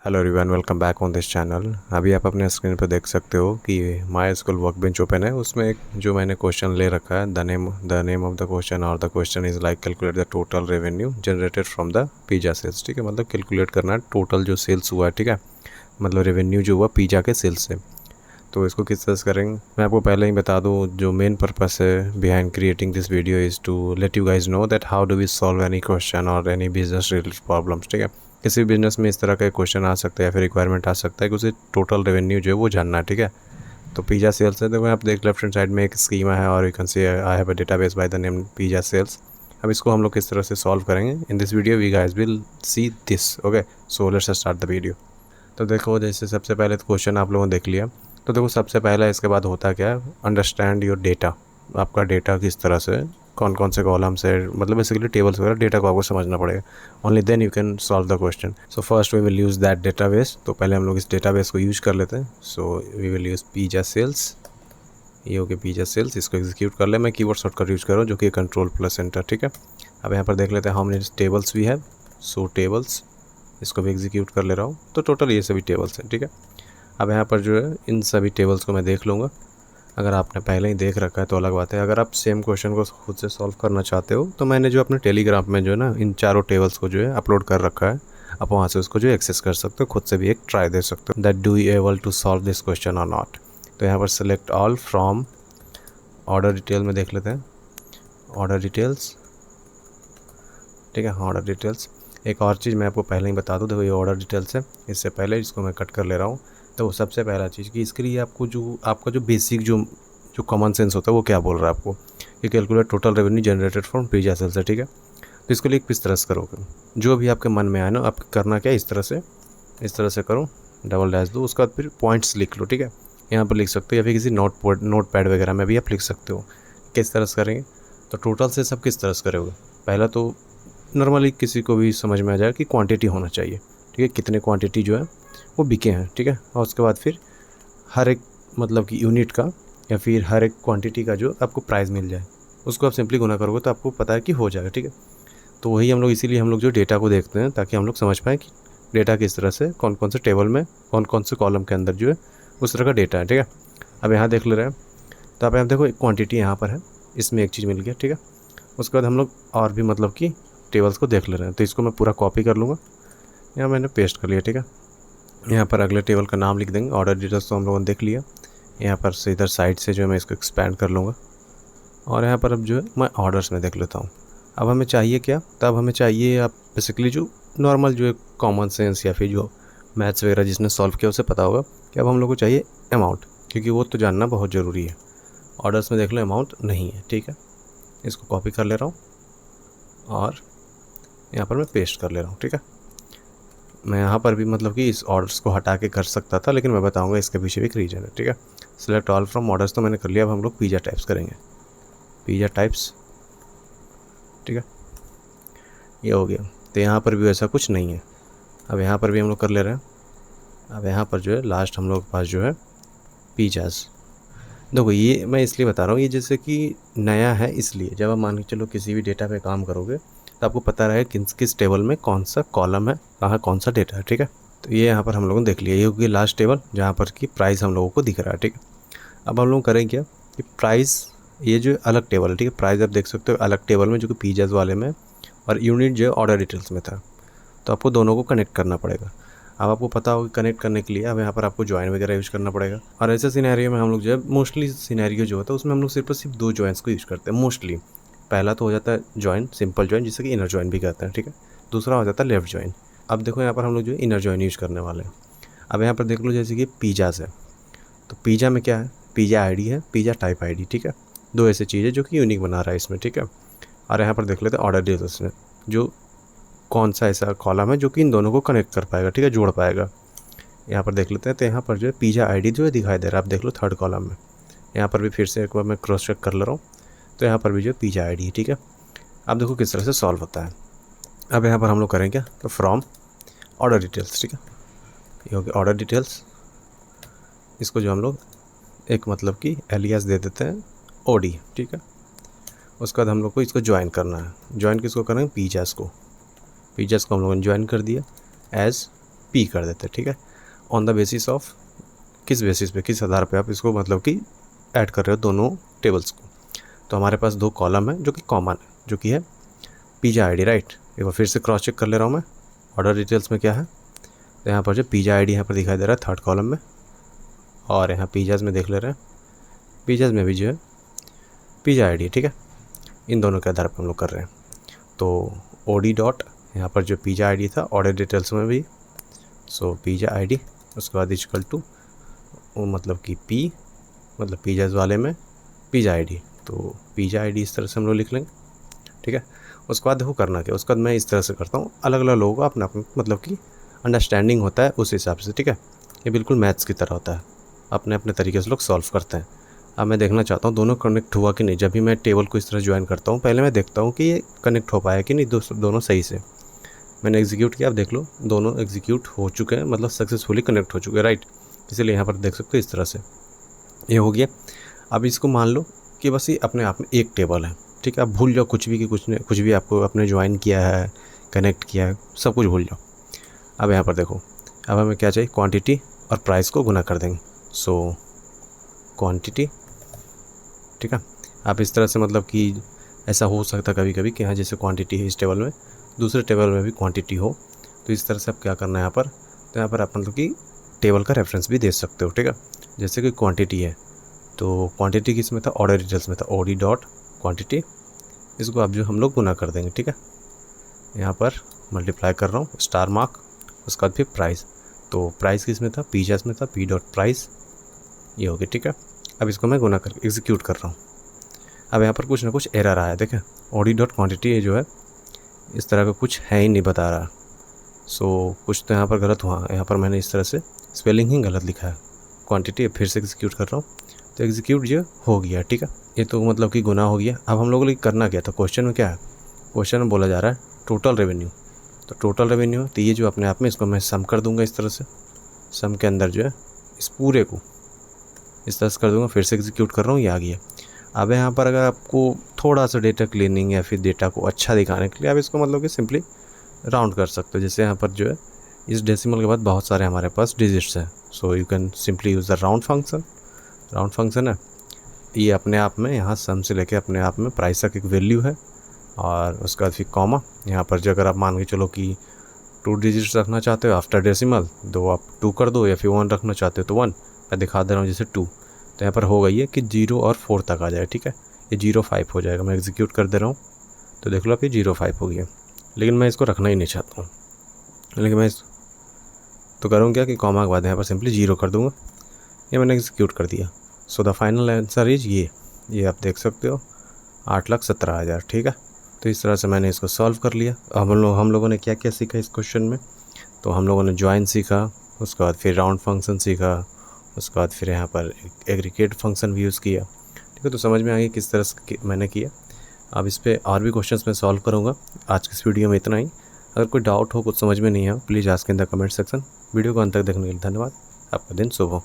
Hello everyone, welcome back on this channel. अभी आप अपने स्क्रीन पर देख सकते हो कि माई स्कूल वर्कबेंच ओपन है। उसमें एक जो मैंने क्वेश्चन ले रखा है, the name of the question और the question is like calculate the total revenue generated from the pizza sales. ठीक है, मतलब कैलकुलेट करना है टोटल जो सेल्स हुआ है। ठीक है, मतलब रेवेन्यू जो हुआ पिज़्ज़ा के सेल्स से। तो इसको किस तरह से करेंगे, मैं आपको पहले ही बता दूं। जो मेन पर्पस है behind creating this video is to let you guys know that how do we solve any question और एनी बिजनेस रिलेटेड प्रॉब्लम्स। ठीक है, किसी भी बिजनेस में इस तरह का क्वेश्चन आ सकता है या फिर रिक्वायरमेंट आ सकता है कि उसे टोटल रेवेन्यू जो है वो जानना है। ठीक है, तो पिज़्ज़ा सेल्स है, देखो आप देख लेफ्ट हैंड साइड में एक स्कीमा है और you can see I have a database by the name pizza sales. अब इसको हम लोग किस तरह से सॉल्व करेंगे in this video, we guys will see this. Okay, so let's start the video. तो देखो, जैसे सबसे पहले तो क्वेश्चन आप लोगों ने देख लिया। तो देखो सबसे पहला इसके बाद होता क्या है, अंडरस्टैंड योर डेटा। आपका डेटा किस तरह से, कौन कौन से कॉलम से, मतलब बेसिकली टेबल्स वगैरह डेटा को आपको समझना पड़ेगा। Only then you can solve the question. So first we will use that database. तो पहले हम लोग इस डेटाबेस को यूज कर लेते हैं। So we will use pizza sales. ये हो गया पिज़्ज़ा सेल्स। इसको एग्जीक्यूट कर ले। मैं कीवर्ड शॉर्टकट यूज कर रहा हूँ जो कि कंट्रोल प्लस एंटर। ठीक है, अब यहाँ पर देख लेते हैं how many tables we have. So tables, इसको भी एग्जीक्यूट कर ले रहा हूँ। तो टोटल ये सभी टेबल्स हैं। ठीक है, अब यहाँ पर जो है इन सभी टेबल्स को मैं देख लूँगा। अगर आपने पहले ही देख रखा है तो अलग बात है। अगर आप सेम क्वेश्चन को खुद से सॉल्व करना चाहते हो तो मैंने जो अपने टेलीग्राम में जो है ना इन चारों टेबल्स को जो है अपलोड कर रखा है। आप वहाँ से उसको जो एक्सेस कर सकते हो, खुद से भी एक ट्राई दे सकते हो that do you able to solve this question और नॉट। तो यहाँ पर select all from order detail में देख लेते हैं। ऑर्डर डिटेल्स, ठीक है, ऑर्डर डिटेल्स। एक और चीज़ मैं आपको पहले ही बता दूँ, देखो ये ऑर्डर डिटेल्स है। इससे पहले इसको मैं कट कर ले रहा हूँ। तो सबसे पहला चीज़ कि इसके लिए आपको जो आपका जो बेसिक जो जो कॉमन सेंस होता है वो क्या बोल रहा है आपको, ये calculate total revenue generated from pizza sales है। ठीक है, तो इसके लिए किस तरह से करोगे, जो भी आपके मन में आए ना, आप करना क्या, इस तरह से करो, डबल डैश दो, उसके बाद फिर पॉइंट्स लिख लो। ठीक है, यहाँ पर लिख सकते हो या फिर किसी नोट पैड वगैरह में भी आप लिख सकते हो। किस तरह से करेंगे, तो टोटल से सब किस तरह से करोगे। पहला तो नॉर्मली किसी को भी समझ में आ जाए कि क्वांटिटी होना चाहिए। ठीक है, कितने क्वांटिटी जो है वो बिके हैं। ठीक है, और उसके बाद फिर हर एक मतलब कि यूनिट का या फिर हर एक क्वांटिटी का जो आपको प्राइस मिल जाए, उसको आप सिंपली गुना करोगे तो आपको पता है कि हो जाएगा। ठीक है, तो वही हम लोग इसीलिए हम लोग जो डेटा को देखते हैं ताकि हम लोग समझ पाएँ कि डेटा किस तरह से, कौन कौन से टेबल में, कौन कौन से कॉलम के अंदर जो है उस तरह का डेटा है। ठीक है, अब यहाँ देख ले रहे हैं। तो आप यहाँ देखो एक क्वांटिटी यहाँ पर है, इसमें एक चीज़ मिल गया। ठीक है, उसके बाद हम लोग और भी मतलब कि टेबल्स को देख ले रहे हैं। तो इसको मैं पूरा कॉपी कर लूँगा, यहाँ मैंने पेस्ट कर लिया। ठीक है, यहाँ पर अगले टेबल का नाम लिख देंगे। ऑर्डर डिटेल्स तो हम लोगों ने देख लिया। यहाँ पर से इधर साइड से जो है मैं इसको एक्सपैंड कर लूँगा और यहाँ पर अब जो है मैं ऑर्डर्स में देख लेता हूँ। अब हमें चाहिए क्या, तब हमें चाहिए आप बेसिकली जो नॉर्मल जो है कॉमन सेंस या फिर जो मैथ्स वगैरह जिसने सॉल्व किया उसे पता होगा कि अब हम लोग को चाहिए अमाउंट, क्योंकि वो तो जानना बहुत ज़रूरी है। ऑर्डर्स में देख लो अमाउंट नहीं है। ठीक है, इसको कॉपी कर ले रहा हूँ और यहाँ पर मैं पेस्ट कर ले रहा हूँ। ठीक है, मैं यहाँ पर भी मतलब कि इस ऑर्डर्स को हटा के कर सकता था, लेकिन मैं बताऊँगा इसके पीछे भी एक रीज़न है। ठीक है, सिलेक्ट ऑल फ्रॉम ऑर्डर्स तो मैंने कर लिया। अब हम लोग पिज़्ज़ा टाइप्स करेंगे, पिज़्ज़ा टाइप्स। ठीक है, ये हो गया। तो यहाँ पर भी वैसा कुछ नहीं है। अब यहाँ पर भी हम लोग कर ले रहे हैं। अब यहाँ पर जो है लास्ट हम लोग के पास जो है पिज़्ज़ाज़। देखो ये मैं इसलिए बता रहा हूँ, ये जैसे कि नया है, इसलिए जब आप मान के चलो किसी भी डेटा पे काम करोगे तो आपको पता रहे किस किस टेबल में कौन सा कॉलम है, कहाँ कौन सा डेटा है। ठीक है, तो ये यहाँ पर हम लोगों ने देख लिया। ये होगी लास्ट टेबल जहाँ पर कि प्राइस हम लोगों को दिख रहा है। ठीक है, अब हम लोग करें क्या कि प्राइस, ये जो अलग टेबल है, ठीक है, प्राइस आप देख सकते हो अलग टेबल में जो कि पिज़्ज़ाज़ वाले में, और यूनिट जो है ऑर्डर डिटेल्स में था। तो आपको दोनों को कनेक्ट करना पड़ेगा। अब आपको पता होगा कनेक्ट करने के लिए अब यहाँ पर आपको जॉइन वगैरह यूज़ करना पड़ेगा। और ऐसे सिनेरियो में हम लोग जो है मोस्टली सिनेरियो जो होता है उसमें हम लोग सिर्फ दो जॉइंट्स को यूज़ करते हैं मोस्टली। पहला तो हो जाता है जॉइन, सिंपल जॉइन जिसे कि इनर जॉइन भी कहते हैं। ठीक है, दूसरा हो जाता है लेफ्ट जॉइन। अब देखो यहाँ पर हम लोग जो इनर जॉइन यूज़ करने वाले हैं। अब यहाँ पर देख लो जैसे कि पिज़्ज़ाज़ है, तो पिज़्ज़ा में क्या है, पिज़्ज़ा आईडी है, पिज़्ज़ा टाइप आईडी। ठीक है, दो ऐसी चीज़ें जो कि यूनिक बना रहा है इसमें। ठीक है, और यहाँ पर देख लेते हैं ऑर्डर डिटेल्स में जो कौन सा ऐसा कॉलम है जो कि इन दोनों को कनेक्ट कर पाएगा। ठीक है, जोड़ पाएगा। यहाँ पर देख लेते हैं। तो यहाँ पर जो है पिज़्ज़ा आईडी जो है दिखाई दे रहा है, आप देख लो थर्ड कॉलम में। यहाँ पर भी फिर से एक बार मैं क्रॉस चेक कर ले रहा हूँ। तो यहाँ पर भी जो है पिज़्ज़ा आईडी है। ठीक है, अब देखो किस तरह से सॉल्व होता है। अब यहाँ पर हम लोग करें क्या, तो फ्रॉम ऑर्डर डिटेल्स। ठीक है, ये हो गया ऑर्डर डिटेल्स। इसको जो हम लोग एक मतलब कि एलियास दे देते हैं ओडी। ठीक है, उसके बाद हम लोग को इसको ज्वाइन करना है। ज्वाइन किसको करना है, पिज़्ज़ाज़ को। पिज़्ज़ाज़ को हम लोगों ने ज्वाइन कर दिया एज P कर देते हैं, ठीक है। ऑन द बेसिस ऑफ, किस बेसिस पे, किस आधार पे आप इसको मतलब कि ऐड कर रहे हो दोनों टेबल्स को। तो हमारे पास 2 कॉलम है जो कि कॉमन है, जो कि है पिज़्ज़ा आईडी, राइट। एक बार फिर से क्रॉस चेक कर ले रहा हूँ मैं ऑर्डर डिटेल्स में क्या है। तो यहाँ पर जो पिज़्ज़ा आईडी यहाँ पर दिखाई दे रहा है 3rd कॉलम में, और यहाँ पिज़्ज़ाज़ में देख ले रहे हैं, पिज़्ज़ाज़ में भी जो है पिज़्ज़ा आईडी, ठीक है। इन दोनों के आधार पर हम लोग कर रहे हैं। तो ओडी डॉट यहाँ पर जो पिज़्ज़ा आईडी था ऑर्डर डिटेल्स में भी, सो पिज़्ज़ा आईडी, उसके बाद इक्वल टू मतलब कि पी मतलब पिज़्ज़ाज़ वाले में पिज़्ज़ा आईडी, तो पिज़्ज़ा आईडी इस तरह से हम लोग लिख लेंगे, ठीक है। उसके बाद देखो करना क्या, उसके बाद मैं इस तरह से करता हूँ, अलग अलग लोगों का अपना अपना मतलब कि अंडरस्टैंडिंग होता है उस हिसाब से, ठीक है। ये बिल्कुल मैथ्स की तरह होता है, अपने अपने तरीके से लोग सॉल्व करते हैं। अब मैं देखना चाहता हूँ दोनों कनेक्ट हुआ कि नहीं। जब भी मैं टेबल को इस तरह ज्वाइन करता हूँ, पहले मैं देखता हूँ कि ये कनेक्ट हो पाया कि नहीं, दोनों सही से। मैंने एग्जीक्यूट किया, आप देख लो दोनों एग्जीक्यूट हो चुके हैं, मतलब सक्सेसफुली कनेक्ट हो चुके हैं, राइट। इसीलिए यहाँ पर देख सकते हो इस तरह से ये हो गया। अब इसको मान लो कि बस ये अपने आप में एक टेबल है, ठीक है। आप भूल जाओ कुछ भी कि कुछ भी आपको अपने ज्वाइन किया है, कनेक्ट किया है, सब कुछ भूल जाओ। अब यहाँ पर देखो, अब हमें क्या चाहिए, क्वांटिटी और प्राइस को गुना कर देंगे। सो क्वांटिटी, ठीक है। आप इस तरह से मतलब कि ऐसा हो सकता है कभी कभी कि हाँ जैसे क्वांटिटी है इस टेबल में, दूसरे टेबल में भी क्वांटिटी हो, तो इस तरह से आप क्या करना है यहाँ पर, तो यहाँ पर आप मतलब कि टेबल का रेफरेंस भी दे सकते हो, ठीक है। जैसे कि क्वांटिटी है, तो क्वांटिटी किस में था, ऑर्डर डिटेल्स में था, ओडी डॉट क्वांटिटी, इसको आप जो हम लोग गुना कर देंगे, ठीक है। यहाँ पर मल्टीप्लाई कर रहा हूँ, स्टार मार्क, उसके बाद फिर प्राइस, तो प्राइस किस में था, पिज़्ज़ाज़ में था, पी डॉट प्राइस, ये हो गया, ठीक है। अब इसको मैं गुना कर एग्जीक्यूट कर रहा हूँ। अब यहाँ पर कुछ ना कुछ एरर आया, देखें ओडी डॉट क्वान्टिटी जो है इस तरह का कुछ है ही नहीं बता रहा। सो कुछ तो यहाँ पर गलत हुआ, यहाँ पर मैंने इस तरह से स्पेलिंग ही गलत लिखा है क्वांटिटी। फिर से एग्जीक्यूट कर रहा हूँ, तो एग्जीक्यूट जो हो गया, ठीक है। ये तो मतलब कि गुना हो गया। अब हम लोगों को करना क्या था, क्वेश्चन में क्या है, क्वेश्चन में बोला जा रहा है टोटल रेवेन्यू। तो टोटल रेवेन्यू तो ये जो अपने आप में, इसको मैं सम कर दूंगा इस तरह से, सम के अंदर जो है इस पूरे को इस तरह से कर दूंगा। फिर से एग्जीक्यूट कर रहा हूँ, ये आ गया। अब यहाँ पर अगर आपको थोड़ा सा डेटा क्लीनिंग या फिर डेटा को अच्छा दिखाने के लिए आप इसको मतलब कि सिंपली राउंड कर सकते हो। जैसे यहाँ पर जो है इस डेसिमल के बाद बहुत सारे हमारे पास डिजिट्स हैं, so you can simply use the round function. Round function है ये अपने आप में, यहाँ सम से लेके अपने आप में प्राइस तक एक वैल्यू है, और उसके बाद फिर कॉमा। यहाँ पर जो अगर आप मान के चलो कि 2 डिजिट्स रखना चाहते हो आफ्टर डेसिमल, तो आप 2 कर दो, या फिर 1 रखना चाहते हो तो 1। मैं दिखा दे रहा हूँ जैसे 2, तो यहाँ पर हो गई है कि 0 और 4 तक आ जाए, ठीक है। ये 0.5 हो जाएगा। मैं एग्जीक्यूट कर दे रहा हूँ, तो देख लो आप ये 0.5 हो गया। लेकिन मैं इसको रखना ही नहीं चाहता हूँ, लेकिन मैं तो करूँ क्या कि कॉमा के बाद यहाँ पर सिंपली 0 कर दूँगा। ये मैंने एग्जीक्यूट कर दिया। So the final answer is ये आप देख सकते हो 8,17,000, ठीक है। तो इस तरह से मैंने इसको सॉल्व कर लिया। हम लोगों ने क्या क्या सीखा इस क्वेश्चन में, तो हम लोगों ने ज्वाइन सीखा, उसके बाद फिर राउंड फंक्शन सीखा, उसके बाद फिर यहाँ पर एग्रीगेट फंक्शन भी यूज़ किया, ठीक है। तो समझ में आ गया किस तरह से मैंने किया। अब इस पर और भी क्वेश्चंस मैं सॉल्व करूँगा। आज की इस वीडियो में इतना ही। अगर कोई डाउट हो, कुछ समझ में नहीं आया, please ask in the comment section. Video को अंत तक देखने के लिए धन्यवाद। आपका दिन शुभ हो।